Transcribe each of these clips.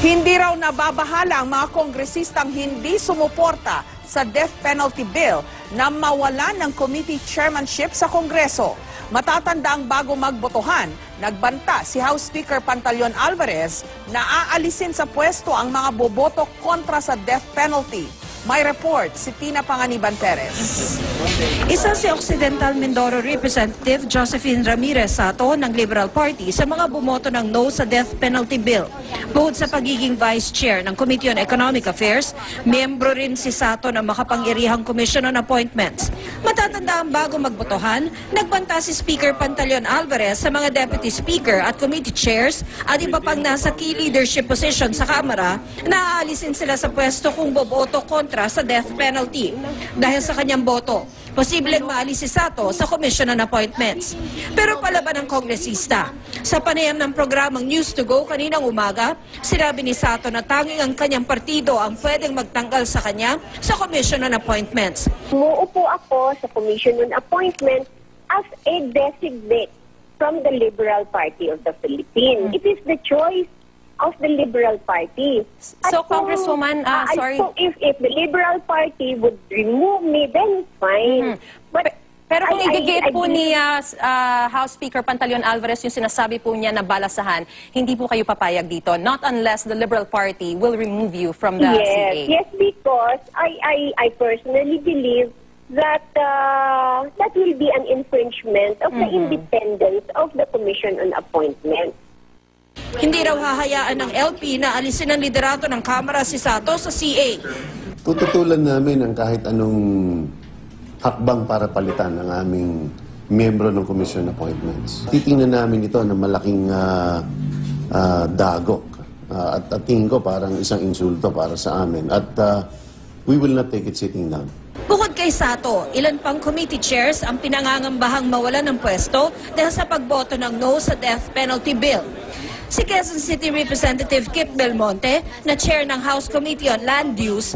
Hindi raw nababahala ang mga kongresistang hindi sumuporta sa death penalty bill na mawalan ng committee chairmanship sa Kongreso. Matatanda ang bago magbotohan, nagbanta si House Speaker Pantaleon Alvarez na aalisin sa pwesto ang mga boboto kontra sa death penalty. May report si Tina Panganiban Perez. Isa si Occidental Mindoro Representative Josephine Ramirez Sato ng Liberal Party sa mga bumoto ng no sa death penalty bill. Bukod sa pagiging Vice Chair ng Committee on Economic Affairs, miyembro rin si Sato ng makapangyarihang Commission on Appointments. Matatanda ang bago magbotohan, nagbanta si Speaker Pantaleon Alvarez sa mga Deputy Speaker at Committee Chairs at iba pang nasa key leadership position sa Kamara na aalisin sila sa pwesto kung boboto kontra sa death penalty. Dahil sa kanyang boto, posibleng maalis si Sato sa Commission on Appointments. Pero palaban ng kongresista. Sa panayam ng programang News to Go kaninang umaga, sinabi ni Sato na tanging ang kanyang partido ang pwedeng magtanggal sa kanya sa Commission on Appointments. Umuupo ako sa Commission on Appointments as a designate from the Liberal Party of the Philippines. It is the choice of the Liberal Party. So, Congresswoman, sorry. If the Liberal Party would remove me, then it's fine. But pero kung igigit po ni House Speaker Pantaleon Alvarez yung sinasabi po niya na balasahan, hindi po kayo papayag dito, not unless the Liberal Party will remove you from the CA. Yes, because I personally believe that that will be an infringement of the independence of the Commission on Appointments. Hindi raw hahayaan ng LP na alisin ang liderato ng Kamara si Sato sa CA. Tututulan namin ang kahit anong hakbang para palitan ang aming miyembro ng Commission Appointments. Titingnan namin ito ng malaking dagok. At tingin ko parang isang insulto para sa amin. At we will not take it sitting down. Bukod kay Sato, ilan pang committee chairs ang pinangangambahang mawalan ng pwesto dahil sa pagboto ng no sa death penalty bill. Si Quezon City Representative Kip Belmonte, na chair ng House Committee on Land Use,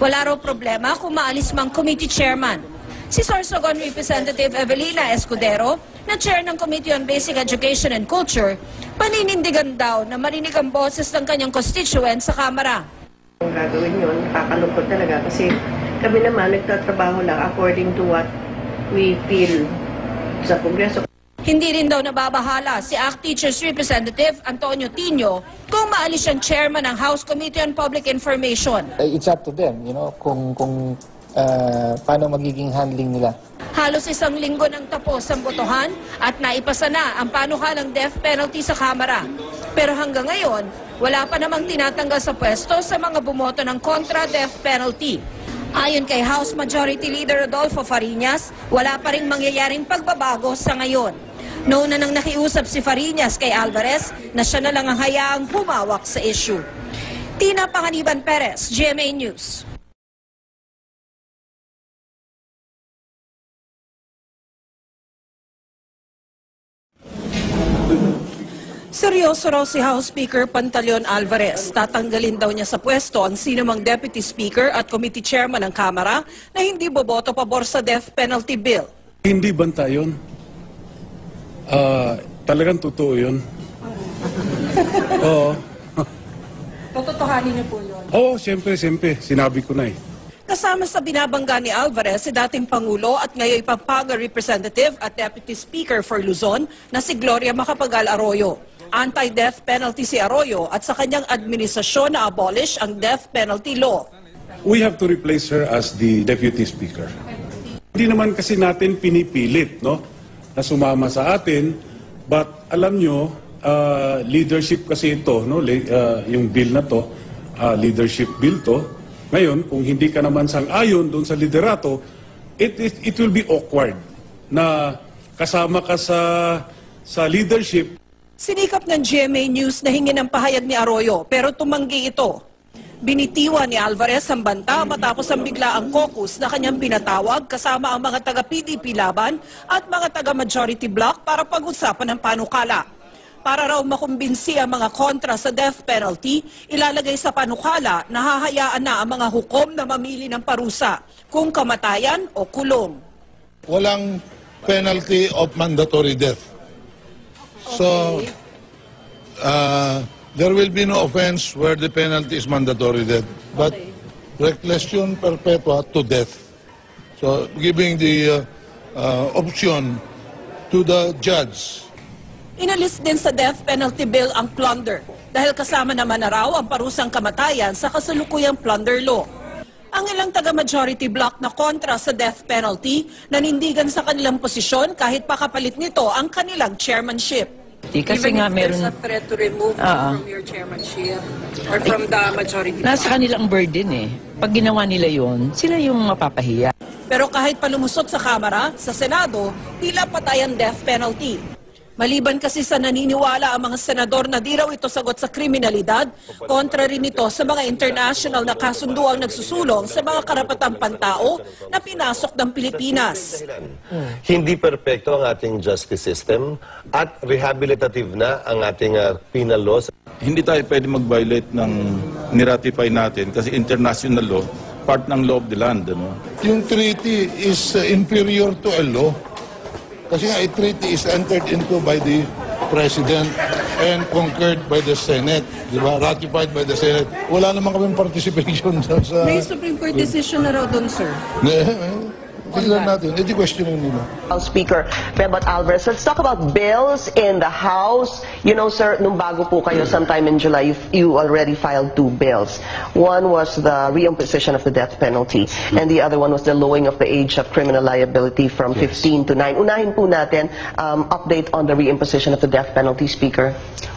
wala raw problema kung maalis mang committee chairman. Si Sorsogon Representative Evelina Escudero, na chair ng Committee on Basic Education and Culture, paninindigan daw na marinig ang boses ng kanyang constituent sa Kamara. Kung gagawin yun, nakakalungkot talaga kasi kami naman nagtatrabaho lang according to what we feel sa Kongreso. Hindi rin daw nababahala si ACT Teachers Representative Antonio Tino kung maalis siyang chairman ng House Committee on Public Information. It's up to them, kung paano magiging handling nila. Halos isang linggo nang tapos ang botohan at naipasa na ang panukalang death penalty sa Kamara. Pero hanggang ngayon, wala pa namang tinatanggal sa pwesto sa mga bumoto ng kontra death penalty. Ayon kay House Majority Leader Rodolfo Fariñas, wala pa ring mangyayaring pagbabago sa ngayon. Noon na nang nakiusap si Fariñas kay Alvarez na siya na lang ang hayaang humawak sa issue. Tina Panganiban Perez, GMA News. Seryoso raw si House Speaker Pantaleon Alvarez. Tatanggalin daw niya sa pwesto ang sinumang Deputy Speaker at Committee Chairman ng Kamara na hindi boboto pabor sa death penalty bill. Hindi banta yun. Talagang totoo yun. Oo. Tututuhanin niyo po yun? Oo, siyempre. Sinabi ko na eh. Kasama sa binabangga ni Alvarez si dating Pangulo at ngayon Pampanga Representative at Deputy Speaker for Luzon na si Gloria Macapagal Arroyo. Anti-death penalty si Arroyo at sa kanyang administrasyon na abolish ang death penalty law. We have to replace her as the Deputy Speaker. Hindi naman kasi natin pinipilit, no? Na sumama sa atin, but alam nyo, leadership kasi ito, no? Yung bill na to, leadership bill to. Ngayon, kung hindi ka naman sang-ayon doon sa liderato, it will be awkward na kasama ka sa leadership. Sinikap ng GMA News na hingin ang pahayag ni Arroyo pero tumanggi ito. Binitiwan ni Alvarez ang banta matapos ang biglaang caucus na kanyang pinatawag kasama ang mga taga-PDP Laban at mga taga-Majority Bloc para pag-usapan ng panukala. Para raw makumbinsi ang mga kontra sa death penalty, ilalagay sa panukala na hahayaan na ang mga hukom na mamili ng parusa, kung kamatayan o kulong. Walang penalty of mandatory death. So, There will be no offense where the penalty is mandatory death, but reclusion perpetua to death. So giving the option to the judge. Inalis din sa death penalty bill ang plunder dahil kasama naman na raw ang parusang kamatayan sa kasalukuyang plunder law. Ang ilang taga-majority bloc na kontra sa death penalty nanindigan sa kanilang posisyon kahit pakapalit nito ang kanilang chairmanship. Kasi nga meron a threat to remove from your chairmanship or from the majority. Nasa kanilang burden eh. Pag ginawa nila yon, sila yung mapapahiya. Pero kahit palumusot sa Kamara, sa Senado, tila patay ang death penalty. Maliban kasi sa naniniwala ang mga senador na di raw ito sagot sa kriminalidad, kontra rin ito sa mga international na kasunduang nagsusulong sa mga karapatang pantao na pinasok ng Pilipinas. Hindi perpekto ang ating justice system at rehabilitative na ang ating penal laws. Hindi tayo pwede mag-violate ng niratify natin kasi international law, part ng law of the land. Ano? Yung treaty is inferior to a law. Kasi nga, a treaty is entered into by the President and concurred by the Senate. Diba? Ratified by the Senate. Wala naman kami participation sa... May Supreme Court decision na raw doon, sir. Tignan natin. Edi questionin nila. House Speaker Bebot Alvarez, let's talk about bills in the House. You know, sir, nung bago po kayo sometime in July, you already filed 2 bills. One was the reimposition of the death penalty, and the other one was the lowering of the age of criminal liability from 15 to 9. Unahin po natin, update on the reimposition of the death penalty, Speaker.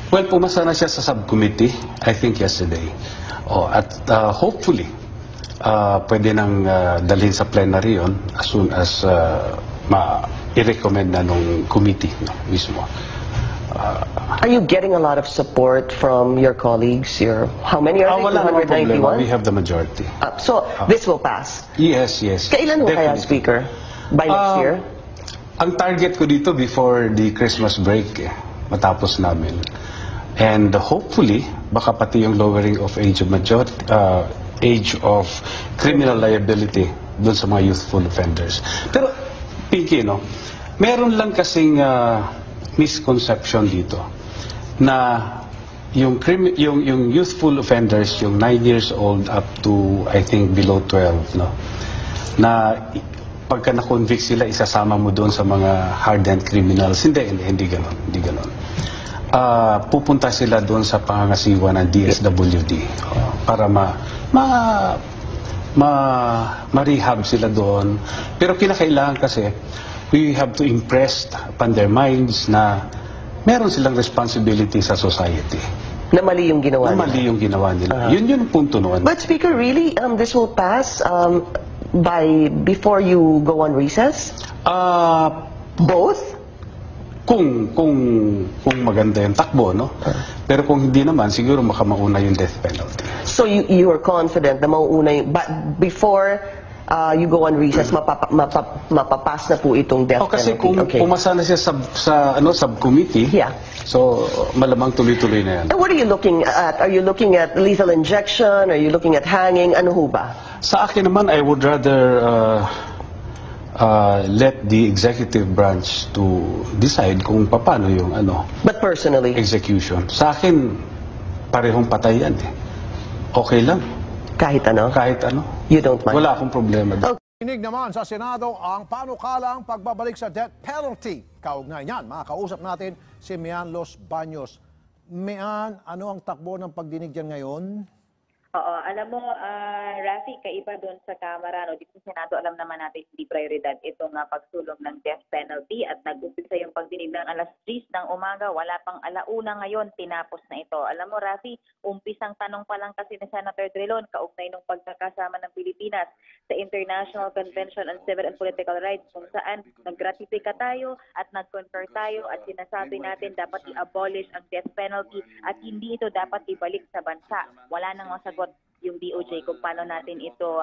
Well, pumasa na siya sa subcommittee, I think yesterday. At hopefully, pwede nang dalhin sa plenary yon as soon as i-recommend na nung committee mismo. Are you getting a lot of support from your colleagues? How many are they? Wala namang problema. 291? We have the majority. So, this will pass? Yes, yes. Kailan mo kaya, Speaker? By next year? Ang target ko dito before the Christmas break, matapos namin. And hopefully, baka pati yung lowering of age of criminal liability doon sa mga youthful offenders. Pero, Pinky, meron lang kasing misconception dito na yung youthful offenders, yung 9 years old up to, I think, below 12, na pagka na-convict sila, isasama mo doon sa mga hardened criminals. Hindi ganon. Pupunta sila doon sa pangangasiwa ng DSWD para ma-rehab sila doon. Pero kinakailangan kasi we have to impress upon their minds na meron silang responsibility sa society. Na mali yung ginawa nila. Na mali yung ginawa nila. Yun yung punto noon. But Speaker, really, this will pass before you go on recess? Both? Kung maganda yung takbo, Pero kung hindi naman, siguro makamauna yung death penalty. So you are confident na mauuna yung, but before you go on recess, mapapass na po itong death Kasi penalty? kung pumasa na siya sa subcommittee, so malamang tuloy-tuloy na yan. And what are you looking at? Are you looking at lethal injection? Are you looking at hanging? Ano ho ba? Sa akin naman, I would rather let the executive branch to decide kung paano yung But personally? Execution. Sa akin, parehong patay yan Okay lang. Kahit ano? Kahit ano. You don't mind? Wala akong problema. Inig naman sa Senado ang panukalang pagbabalik sa death penalty. Kaugnay niyan, makakausap natin si Mian Los Baños. Mian, ano ang takbo ng pagdinig dyan ngayon? Oo, alam mo, Rafi, kaiba doon sa Kamara, dito sa Senado, alam naman natin hindi prioridad itong pagsulong ng death penalty at nag-umpisa yung pagdinig ng alas 3 ng umaga, wala pang alauna ngayon, tinapos na ito. Alam mo, Rafi, umpisang tanong pa lang kasi ni Senator Drilon, kaugnay nung pagkakasama ng Pilipinas sa International Convention on Civil and Political Rights, kung saan nag-ratifika tayo at nag-concur tayo at sinasabi natin dapat i-abolish ang death penalty at hindi ito dapat ibalik sa bansa. Wala nang masagot yung DOJ kung paano natin ito,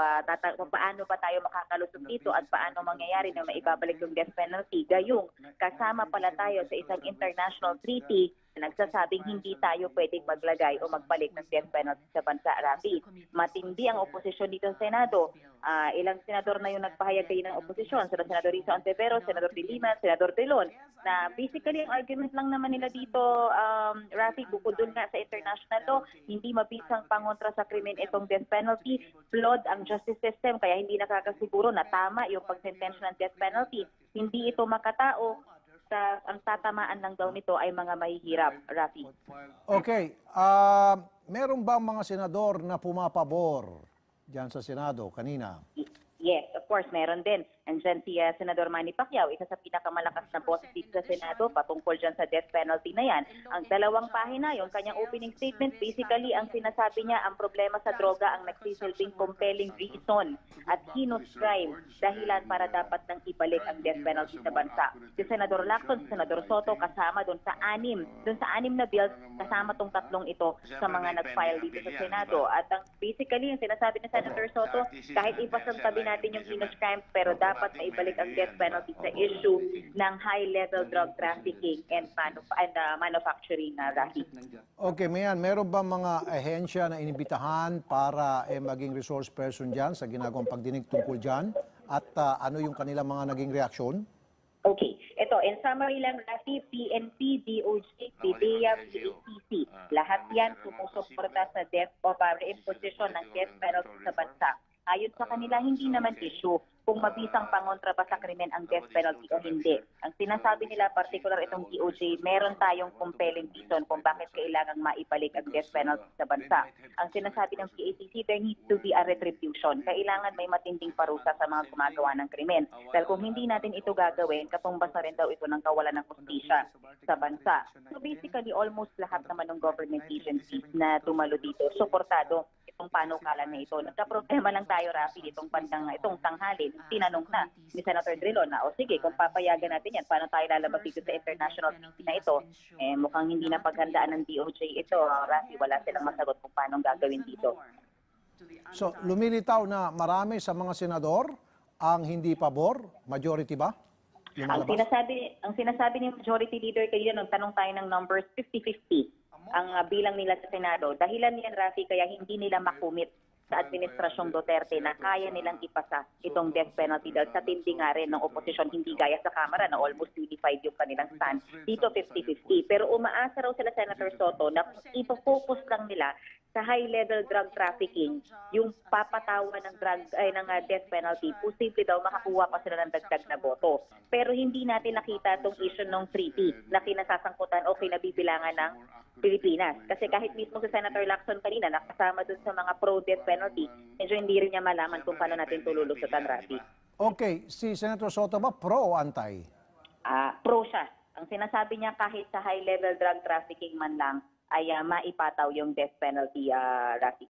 kung paano ba tayo makakalusot dito at paano mangyayari na maibabalik yung death penalty. Gayong kasama pala tayo sa isang international treaty na nagsasabing hindi tayo pwedeng maglagay o magbalik ng death penalty sa bansa, Rafi. Matindi ang oposisyon dito sa Senado. Ilang senador na yung nagpahayag kayo ng oposisyon. Sila Senador Risa Ontiveros, Senador De Lima, Senador Drilon, na basically ang argument lang naman nila dito, Rafi, bukod dun nga sa international law, hindi mabisang pangontra sa krimen itong death penalty, flawed ang justice system, kaya hindi nakakasiguro na tama yung pagsentensya ng death penalty. Hindi ito makatao, ang tatamaan lang daw nito ay mga mahihirap, Rafi. Okay, meron ba mga senador na pumapabor diyan sa Senado kanina? Yes, of course, meron din. Andyan si Senador Manny Pacquiao, isa sa pinakamalakas na boses dito sa Senado patungkol dyan sa death penalty na yan. Ang 2 pahina, yung kanyang opening statement, basically ang sinasabi niya, ang problema sa droga ang nagsisilbing compelling reason at heinous crime, dahilan para dapat nang ibalik ang death penalty sa bansa. Si Senador Lacson, si Senador Soto, kasama doon sa 6 na bills, kasama tong 3 ito sa mga nag-file dito sa Senado. At basically, yung sinasabi ni Senator Soto, kahit ipasantabi natin yung heinous crime, pero dapat maibalik ang death penalty sa issue ng high-level drug trafficking and manufacturing na Rafi. Okay, Mayan, meron ba mga ahensya na inibitahan para maging resource person dyan sa ginagawang pagdinig tungkol dyan? At ano yung kanilang mga naging reaksyon? Okay. Ito, in summary lang, Rafi, PNP, DOJ, PDEA, PACC. Lahat yan sumusuporta sa death o reimposition ng death penalty sa bansa. Ayon sa kanila, hindi naman issue kung mabisang pangontra ba sa krimen ang death penalty o hindi. Ang sinasabi nila, particular itong DOJ, meron tayong compelling reason kung bakit kailangang maibalik ang death penalty sa bansa. Ang sinasabi ng PACC, there needs to be a retribution. Kailangan may matinding parusa sa mga gumagawa ng krimen. Dahil kung hindi natin ito gagawin, katumbas na rin daw ito ng kawalan ng hustisya sa bansa. So basically, almost lahat naman ng government agencies na tumalo dito, suportado itong panukalan na ito. Nagka-problema lang tayo, Rafi, itong tanghali. Tinanong na ni Senator Drilon na, o sige, kung papayagan natin yan, paano tayo lalabas dito sa international treaty na ito? Mukhang hindi na paghandaan ng DOJ ito, Rafi, wala silang masagot kung paano gagawin dito. So, lumilitaw na marami sa mga senador ang hindi pabor, majority ba? Ang sinasabi ni Majority Leader kanina nung tanong tayo ng numbers 50-50 ang bilang nila sa Senado. Dahilan yan, Rafi, kaya hindi nila makumit sa Administrasyong Duterte na kaya nilang ipasa itong death penalty dahil sa tindi nga rin ng oposisyon, hindi gaya sa Kamara na almost unified yung kanilang stand. Dito 50-50. Pero umaasa raw sila Senator Soto na kung ipofocus lang nila sa high-level drug trafficking, yung papatawa ng death penalty, posible daw makakuha pa sila ng dagdag na boto. Pero hindi natin nakita itong issue ng treaty na kinasasangkutan o kinabibilangan ng Pilipinas. Kasi kahit mismo si Senator Lacson kanina, nakasama dun sa mga pro-death penalty, medyo hindi rin niya malaman kung paano natin tululusutan, Rafi. Okay, si Senator Soto ba pro o anti? Pro siya. Ang sinasabi niya kahit sa high-level drug trafficking man lang, ay maipataw yung death penalty, Rafi.